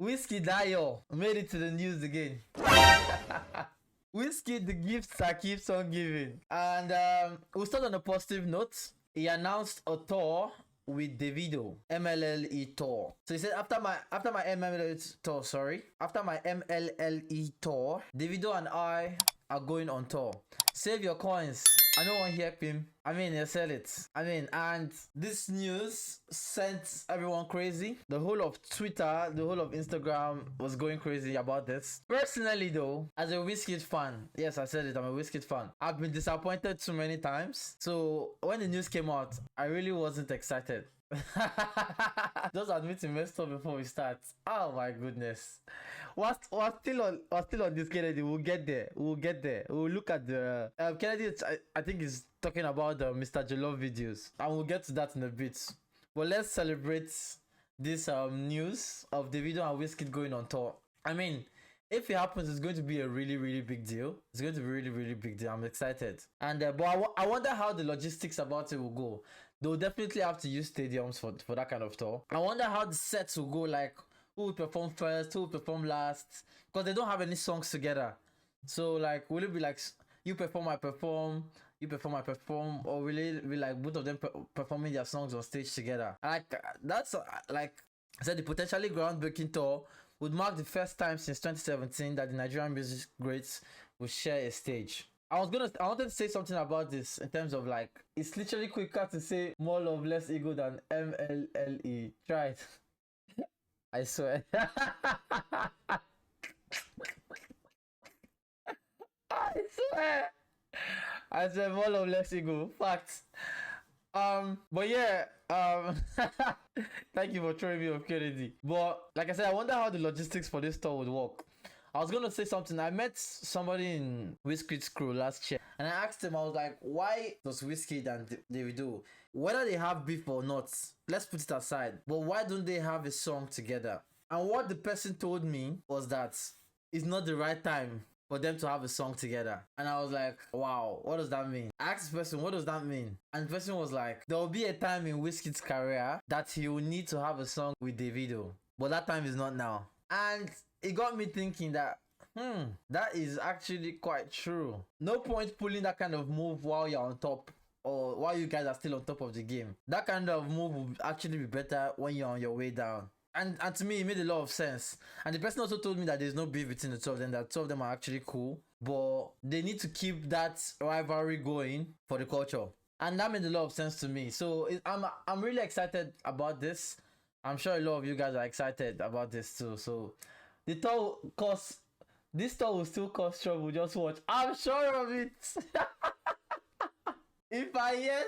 Wizkid Dayo made it to the news again. Wizkid, the gifts that keeps on giving. And we'll start on a positive note. He announced a tour with Davido, MLLE tour. So he said after my MLLE tour, after my MLLE tour, Davido and I are going on tour. Save your coins. I don't want to hear him. I mean, you sell it. I mean, and this news sent everyone crazy. The whole of Twitter, the whole of Instagram was going crazy about this. Personally, though, as a Wizkid fan, yes, I said it, I'm a Wizkid fan. I've been disappointed too many times. So when the news came out, I really wasn't excited. Just admit you messed up before we start. Oh my goodness. We're still on this Kennedy. We'll get there. We'll look at the Kennedy. I think is talking about the Mr. Jollof videos, and we'll get to that in a bit. But let's celebrate this news of Davido and Wizkid going on tour. I mean, if it happens, it's going to be a really big deal. It's going to be really big deal. I'm excited. And but I wonder how the logistics about it will go. They'll definitely have to use stadiums for that kind of tour. I wonder how the sets will go, like who will perform first, who will perform last, because they don't have any songs together. So like, will it be like you perform, I perform, you perform, I perform, or will it be like both of them performing their songs on stage together? Like that's like I said, the potentially groundbreaking tour would mark the first time since 2017 that the Nigerian music greats will share a stage. I wanted to say something about this in terms of like, it's literally quicker to say more love, less ego than MLLE. Try it. I swear. I swear. I said more love, less ego. Facts. But yeah, thank you for throwing me off, Kennedy. But like I said, I wonder how the logistics for this tour would work. I was gonna say something. I met somebody in Wizkid's crew last year, and I asked him, I was like, why does Wizkid and Davido, whether they have beef or not, let's put it aside, but why don't they have a song together? And what the person told me was that it's not the right time for them to have a song together. And I was like, wow, what does that mean? I asked the person, what does that mean? And the person was like, there will be a time in Wizkid's career that he will need to have a song with Davido, but that time is not now. And it got me thinking that that is actually quite true. No point pulling that kind of move while you're on top, or while you guys are still on top of the game. That kind of move will actually be better when you're on your way down. And to me, it made a lot of sense. And the person also told me that there's no beef between the two of them, that two of them are actually cool, but they need to keep that rivalry going for the culture. And that made a lot of sense to me. So I'm really excited about this. I'm sure a lot of you guys are excited about this too. So the tour this tour will still cause trouble. Just watch. I'm sure of it. If I hear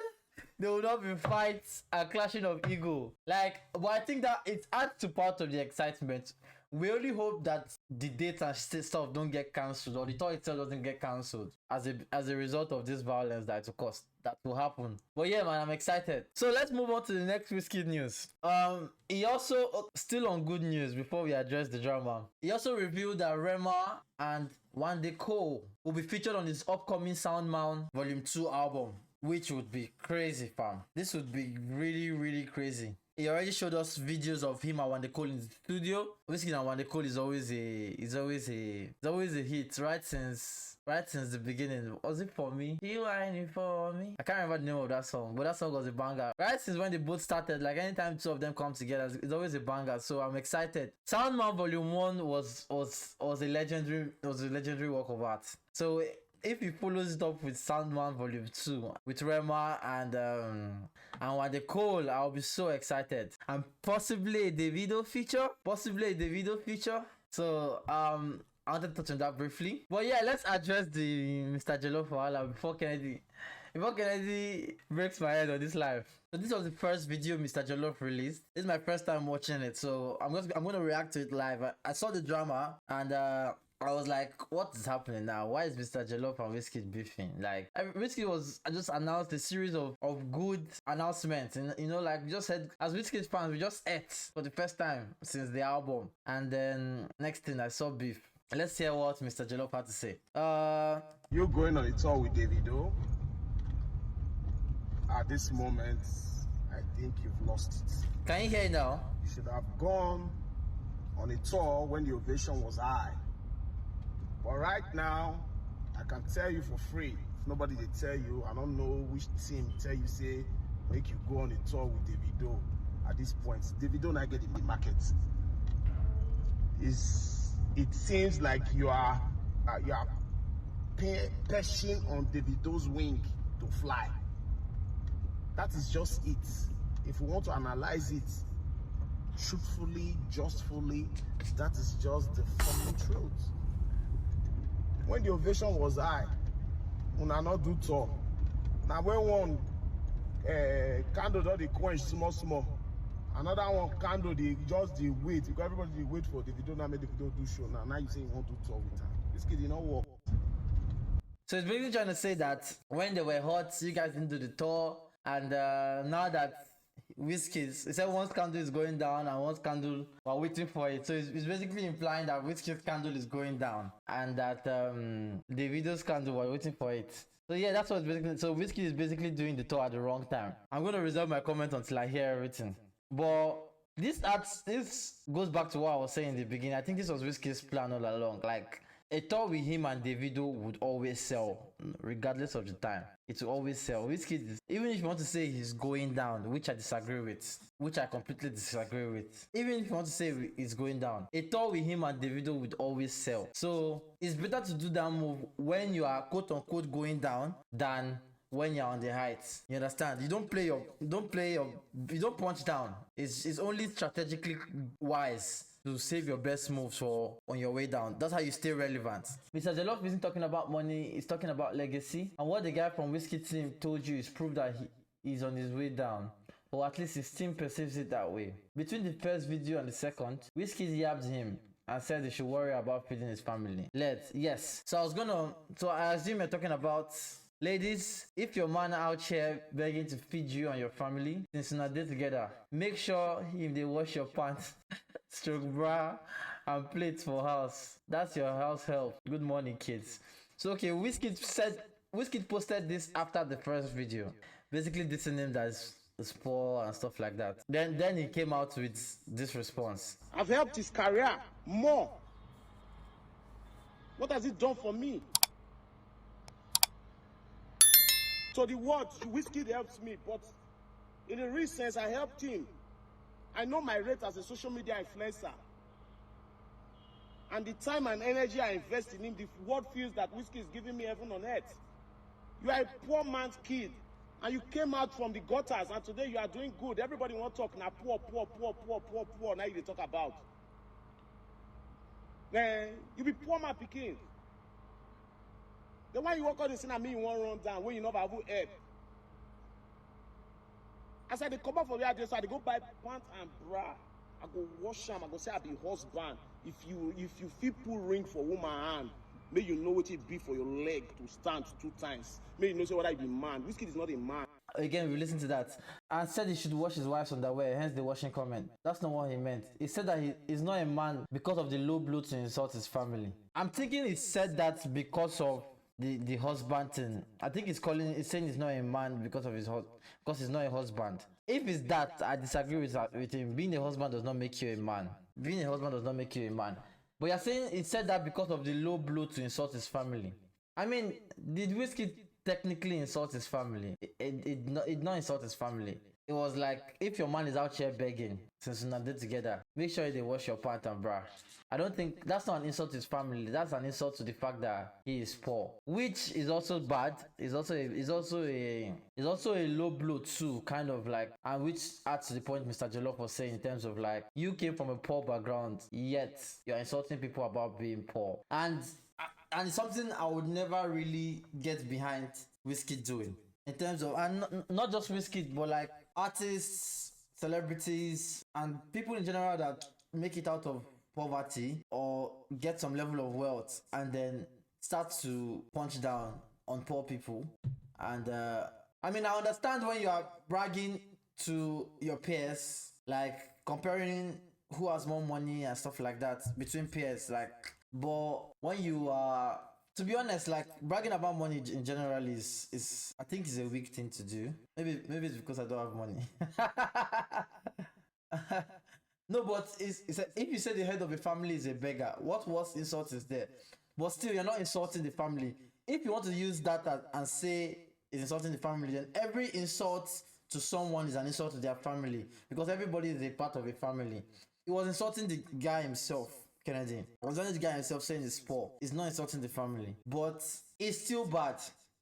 there will not be fights and clashing of ego. Like, but I think that it adds to part of the excitement. We only hope that the dates and stuff don't get cancelled, or the tour itself doesn't get cancelled as a result of this violence that will happen. But yeah, man, I'm excited. So let's move on to the next Wizkid news. He also, still on good news before we address the drama, he also revealed that Rema and Wande Cole will be featured on his upcoming Soundman Volume 2 album, which would be crazy, fam. This would be really crazy. He already showed us videos of him and Wande Cole in the studio. Wizkid and Wande Cole is always a hit, right since the beginning. Was it For Me? You whining for me? I can't remember the name of that song, but that song was a banger. Right since when they both started, like anytime two of them come together, it's always a banger. So I'm excited. Soundman Volume 1 was a legendary work of art. So if he follows it up with Soundman Volume 2 with Rema and Wande Cole, I'll be so excited. And possibly a Davido feature. So I wanted to touch on that briefly. But yeah, let's address the Mr. Jollof Wahala before Kennedy breaks my head on this live. So this was the first video Mr. Jollof released. This is my first time watching it, so I'm gonna react to it live. I saw the drama and I was like, what is happening now? Why is Mr. Jollof and Wizkid beefing? Like, Wizkid I just announced a series of good announcements. And, you know, like, we just said, as Wizkid fans, we just ate for the first time since the album. And then, next thing, I saw beef. Let's hear what Mr. Jollof had to say. You're going on a tour with Davido. At this moment, I think you've lost it. Can you hear it now? You should have gone on a tour when the ovation was high. But right now, I can tell you for free. If nobody they tell you, I don't know which team tell you say make you go on a tour with Davido. At this point, Davido not get in the market. It seems like you are perching on Davido's wing to fly. That is just it. If we want to analyze it truthfully, justfully, that is just the fucking truth. When the ovation was high, una not do tour. Now when one candle don dey quench small, another one candle dey just dey wait because everybody dey wait for Davido now make Davido do show now. Now you say you want to tour with am. This kid did not work. So it's basically trying to say that when they were hot, you guys didn't do the tour, and now that Wizkid, he said one candle is going down and one candle we're waiting for it. So it's basically implying that Wizkid's candle is going down and that Davido's candle we're waiting for it. So yeah, that's what it's basically. So Wizkid is basically doing the tour at the wrong time. I'm going to reserve my comment until I hear everything. But this goes back to what I was saying in the beginning. I think this was Wizkid's plan all along. Like, a tour with him and Davido would always sell, regardless of the time. It will always sell. Wizkid, even if you want to say he's going down, which I disagree with, which I completely disagree with. Even if you want to say he's going down, a tour with him and Davido would always sell. So it's better to do that move when you are quote unquote going down than when you're on the heights. You understand? You don't punch down. It's only strategically wise to save your best moves for on your way down. That's how you stay relevant. Mr. Jollof isn't talking about money, he's talking about legacy. And what the guy from Wizkid team told you is proof that he's on his way down. Or at least his team perceives it that way. Between the first video and the second, Wizkid yabbed him and said he should worry about feeding his family. Yes. So I assume you're talking about ladies, if your man out here begging to feed you and your family, since you're not there together, make sure if they wash your pants, stroke bra, and plates for house. That's your house help. Good morning, kids. So okay, Wizkid posted this after the first video, basically dissing him that is poor and stuff like that. Then he came out with this response. I've helped his career more. What has it done for me? So the words Wizkid helps me, but in a real sense, I helped him. I know my rate as a social media influencer. And the time and energy I invest in him, the world feels that Wizkid is giving me heaven on earth. You are a poor man's kid. And you came out from the gutters, and today you are doing good. Everybody want to talk now, poor. Now you talk about. Then you be poor man picking. Then when you walk out, they say, I mean, you want to run down when you know about help. As I come up from where I go buy pants and bra. I go wash them. I go say I be husband. If you feel pull ring for woman hand, may you know what it be for your leg to stand 2 times. May you know say whether you be man. Wizkid is not a man. Again, we listen to that and said he should wash his wife's underwear, hence the washing comment. That's not what he meant. He said that he's not a man because of the low blow to insult his family. I'm thinking he said that because of the husband thing. I think he's saying he's not a man because he's not a husband. If it's that, I disagree with him. Being a husband does not make you a man. Being a husband does not make you a man. But you're saying he said that because of the low blow to insult his family. I mean, did Wizkid technically insult his family? It not insult his family. It was like, if your man is out here begging, since you're not there together, make sure they wash your pants and bra. I don't think that's not an insult to his family. That's an insult to the fact that he is poor, which is also bad. Is also a low blow too, kind of like, and which adds to the point Mr. Jollof was saying in terms of like, you came from a poor background, yet you're insulting people about being poor, and it's something I would never really get behind Wizkid doing. In terms of, and not just Wizkid, but like artists, celebrities, and people in general that make it out of poverty or get some level of wealth and then start to punch down on poor people. And I mean, I understand when you are bragging to your peers, like comparing who has more money and stuff like that between peers, like, but when you are, to be honest, like bragging about money in general is I think is a weak thing to do. Maybe it's because I don't have money. No, but if you say the head of a family is a beggar, what worse insult is there? But still, you're not insulting the family. If you want to use that and say it's insulting the family, then every insult to someone is an insult to their family, because everybody is a part of a family. It was insulting the guy himself, Kennedy. It was only the guy himself saying he's poor. It's not insulting the family. But it's still bad.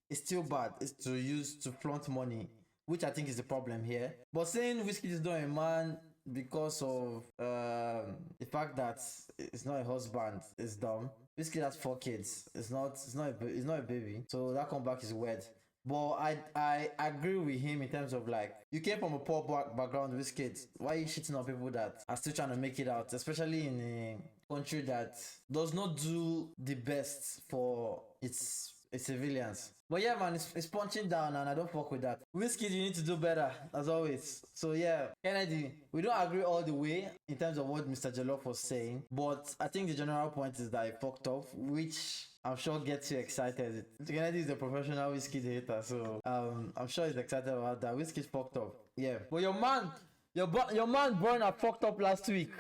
It's still bad. It's to use to flaunt money, which I think is the problem here. But saying Wizkid is not a man because of the fact that it's not a husband is dumb. Wizkid has 4 kids. It's not a baby. So that comeback is weird. But I agree with him in terms of like, you came from a poor background, Wizkid. Why are you shitting on people that are still trying to make it out, especially in a country that does not do the best for its civilians? But yeah, man, it's punching down, and I don't fuck with that. Wizkid, you need to do better, as always. So yeah, Kennedy, we don't agree all the way in terms of what Mr. Jollof was saying, but I think the general point is that he fucked off, which I'm sure gets you excited. Kennedy is a professional Wizkid hater, so I'm sure he's excited about that. Wizkid fucked up, yeah. But your man Burna fucked up last week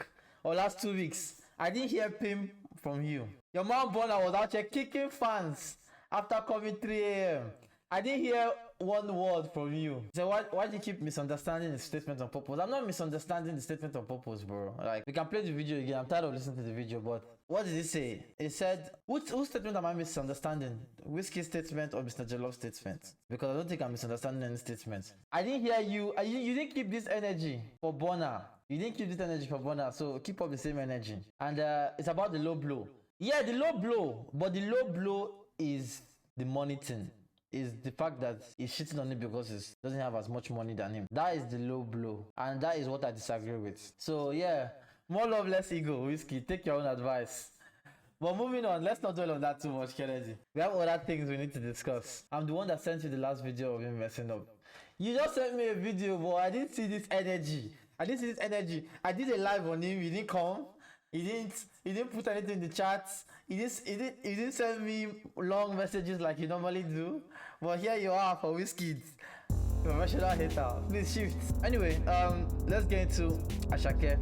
or last 2 weeks. I didn't hear him from you. Your man Burna was out here kicking fans after coming 3 a.m. I didn't hear one word from you. So why do you keep misunderstanding the statement on purpose? I'm not misunderstanding the statement on purpose, bro. Like, we can play the video again. I'm tired of listening to the video, but what did he say? He said, whose statement am I misunderstanding? Wizkid's statement or Mr. Jolloff's statement? Because I don't think I'm misunderstanding any statement. I didn't hear you. You didn't keep this energy for Burna. You didn't keep this energy for Burna, so keep up the same energy. And it's about the low blow. Yeah, the low blow, but the low blow is the money thing. Is the fact that he's shitting on him because he doesn't have as much money than him. That is the low blow, and that is what I disagree with. So yeah, more love, less ego. Wizkid, take your own advice. But moving on, let's not dwell on that too much, Kennedy. We have other things we need to discuss. I'm the one that sent you the last video of him messing up. You just sent me a video, but I didn't see this energy. I did a live on him. He didn't come. He didn't put anything in the chat. He didn't send me long messages like he normally do. But here you are for Wizkid, professional hater. Please shift. Anyway, let's get into Ashake.